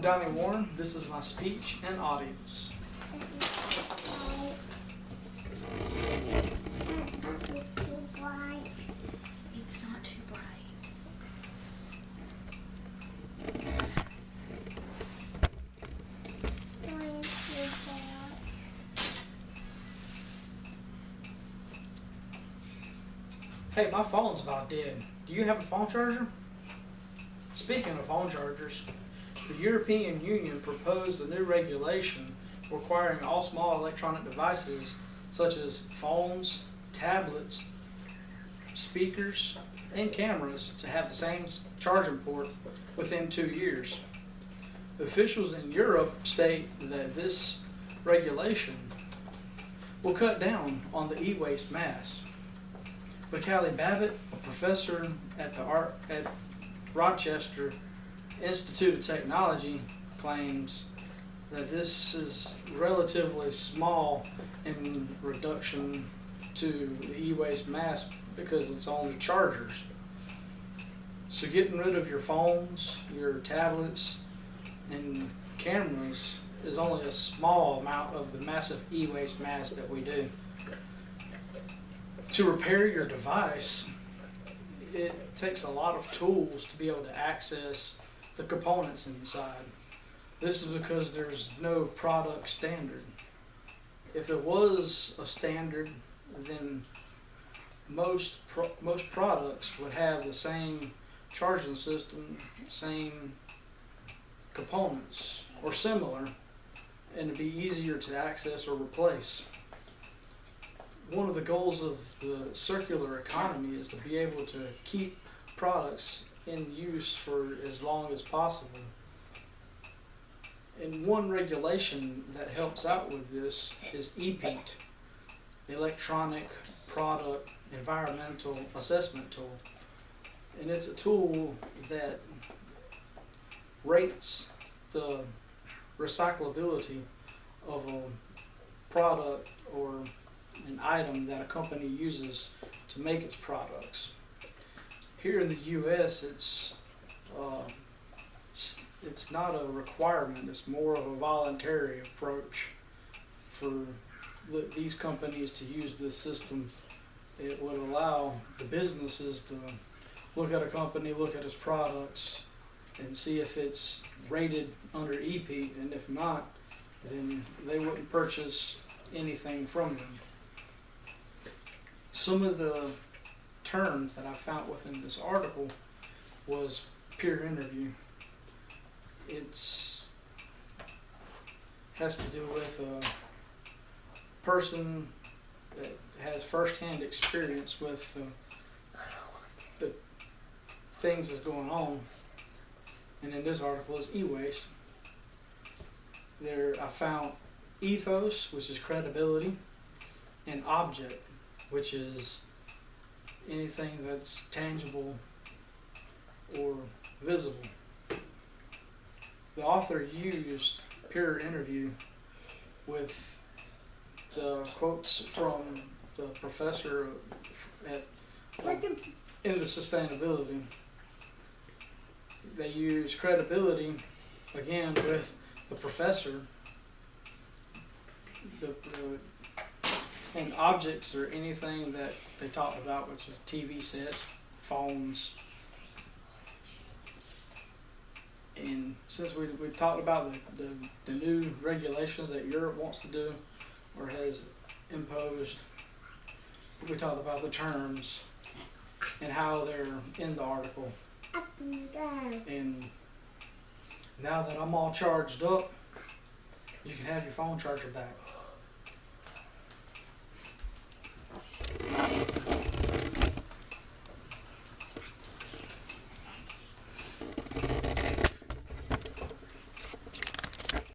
Donnie Warren, this is my speech and audience. It's not too bright. Hey, my phone's about dead. Do you have a phone charger? Speaking of phone chargers, the European Union proposed a new regulation requiring all small electronic devices such as phones, tablets, speakers, and cameras to have the same charging port within 2 years. Officials in Europe state that this regulation will cut down on the e-waste mass. Macaulay Babbitt, a professor at Rochester Institute of Technology, claims that this is relatively small in reduction to the e-waste mass because it's only chargers. So getting rid of your phones, your tablets, and cameras is only a small amount of the massive e-waste mass that we do. To repair your device, it takes a lot of tools to be able to access the components inside. This is because there's no product standard. If there was a standard, then most products would have the same charging system, same components, or similar, and it'd be easier to access or replace. One of the goals of the circular economy is to be able to keep products in use for as long as possible. And one regulation that helps out with this is EPEAT, Electronic Product Environmental Assessment Tool. And it's a tool that rates the recyclability of a product or an item that a company uses to make its products. Here in the U.S., it's not a requirement, it's more of a voluntary approach for these companies to use this system. It would allow the businesses to look at a company, look at its products, and see if it's rated under EPEAT, and if not, then they wouldn't purchase anything from them. Some of the terms that I found within this article was peer interview. It's has to do with a person that has first-hand experience with the things that's going on. And in this article is e-waste. There I found ethos, which is credibility, and object, which is anything that's tangible or visible. The author used peer interview with the quotes from the professor in the sustainability. They use credibility again with the professor. And objects are anything that they talk about, which is TV sets, phones. And since we talked about the new regulations that Europe wants to do or has imposed, we talked about the terms and how they're in the article. And now that I'm all charged up, you can have your phone charger back.